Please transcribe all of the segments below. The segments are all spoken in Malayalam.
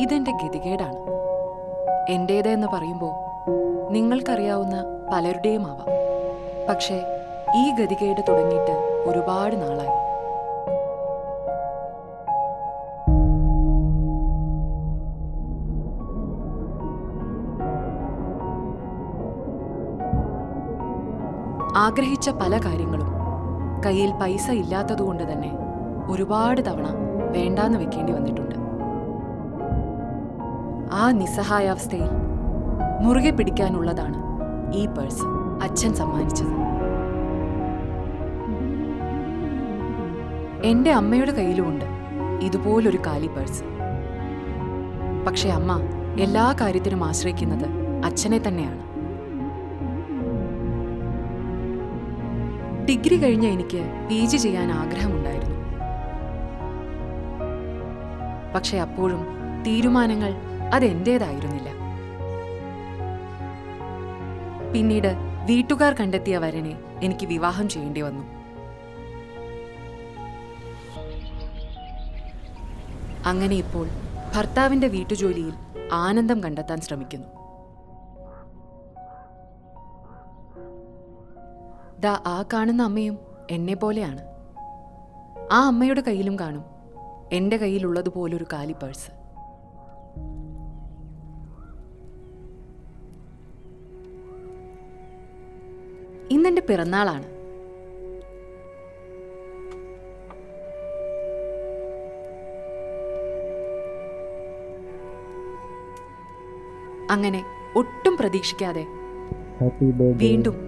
ഇതെന്റെ ഗതികേടാണ്. എന്റേതെന്ന് പറയുമ്പോൾ നിങ്ങൾക്കറിയാവുന്ന പലരുടെയും ആവാം. പക്ഷേ ഈ ഗതികേട് തുടങ്ങിയിട്ട് ഒരുപാട് നാളായി. ആഗ്രഹിച്ച പല കാര്യങ്ങളും കയ്യിൽ പൈസ ഇല്ലാത്തതുകൊണ്ട് തന്നെ ഒരുപാട് തവണ വേണ്ടാന്ന് വെക്കേണ്ടി വന്നിട്ടുണ്ട്. ആ നിസ്സഹായാവസ്ഥയിൽ മുറുകെ പിടിക്കാനുള്ളതാണ് ഈ പേഴ്സ് അച്ഛൻ സമ്മാനിച്ചത്. എന്റെ അമ്മയുടെ കയ്യിലുമുണ്ട് ഇതുപോലൊരു കാലി പേഴ്സ്. പക്ഷെ അമ്മ എല്ലാ കാര്യത്തിനും ആശ്രയിക്കുന്നത് അച്ഛനെ തന്നെയാണ്. ഡിഗ്രി കഴിഞ്ഞ എനിക്ക് PG ചെയ്യാൻ ആഗ്രഹമുണ്ടായിരുന്നു. പക്ഷെ അപ്പോഴും തീരുമാനങ്ങൾ അതെന്റേതായിരുന്നില്ല. പിന്നീട് വീട്ടുകാർ കണ്ടെത്തിയ വരനെ എനിക്ക് വിവാഹം ചെയ്യേണ്ടി വന്നു. അങ്ങനെ ഇപ്പോൾ ഭർത്താവിന്റെ വീട്ടുജോലിയിൽ ആനന്ദം കണ്ടെത്താൻ ശ്രമിക്കുന്നു. ദാ ആ കാണുന്ന അമ്മയും എന്നെ പോലെയാണ്. ആ അമ്മയുടെ കയ്യിലും കാണും എൻ്റെ കയ്യിലുള്ളതുപോലൊരു കാലി പേഴ്സ്. ഇന്നെൻ്റെ പിറന്നാളാണ്. അങ്ങനെ ഒട്ടും പ്രതീക്ഷിക്കാതെ വീണ്ടും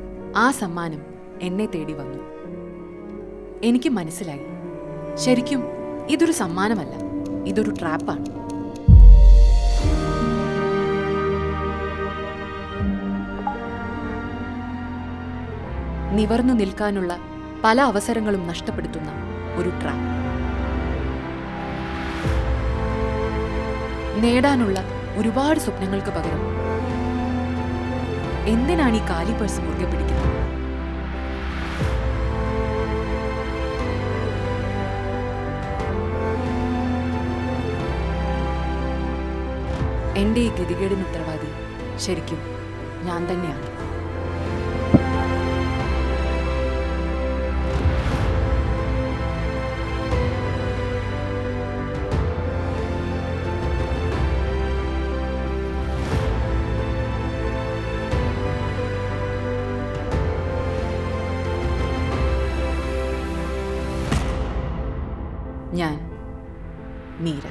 ആ സമ്മാനം എന്നെ തേടി വന്നു. എനിക്ക് മനസ്സിലായി, ശരിക്കും ഇതൊരു സമ്മാനമല്ല, ഇതൊരു ട്രാപ്പാണ്. നിവർന്നു നിൽക്കാനുള്ള പല അവസരങ്ങളും നഷ്ടപ്പെടുത്തുന്ന ഒരു ട്രാപ്പ്. നേടാനുള്ള ഒരുപാട് സ്വപ്നങ്ങൾക്ക് പകരം എന്തിനാണ് ഈ കാലി പേഴ്സ് മുറുകെ പിടിക്കുന്നത്? എന്റെ ഈ ഗതികേടിന് ഉത്തരവാദി ശരിക്കും ഞാൻ തന്നെയാണ്. ഞാൻ മീര.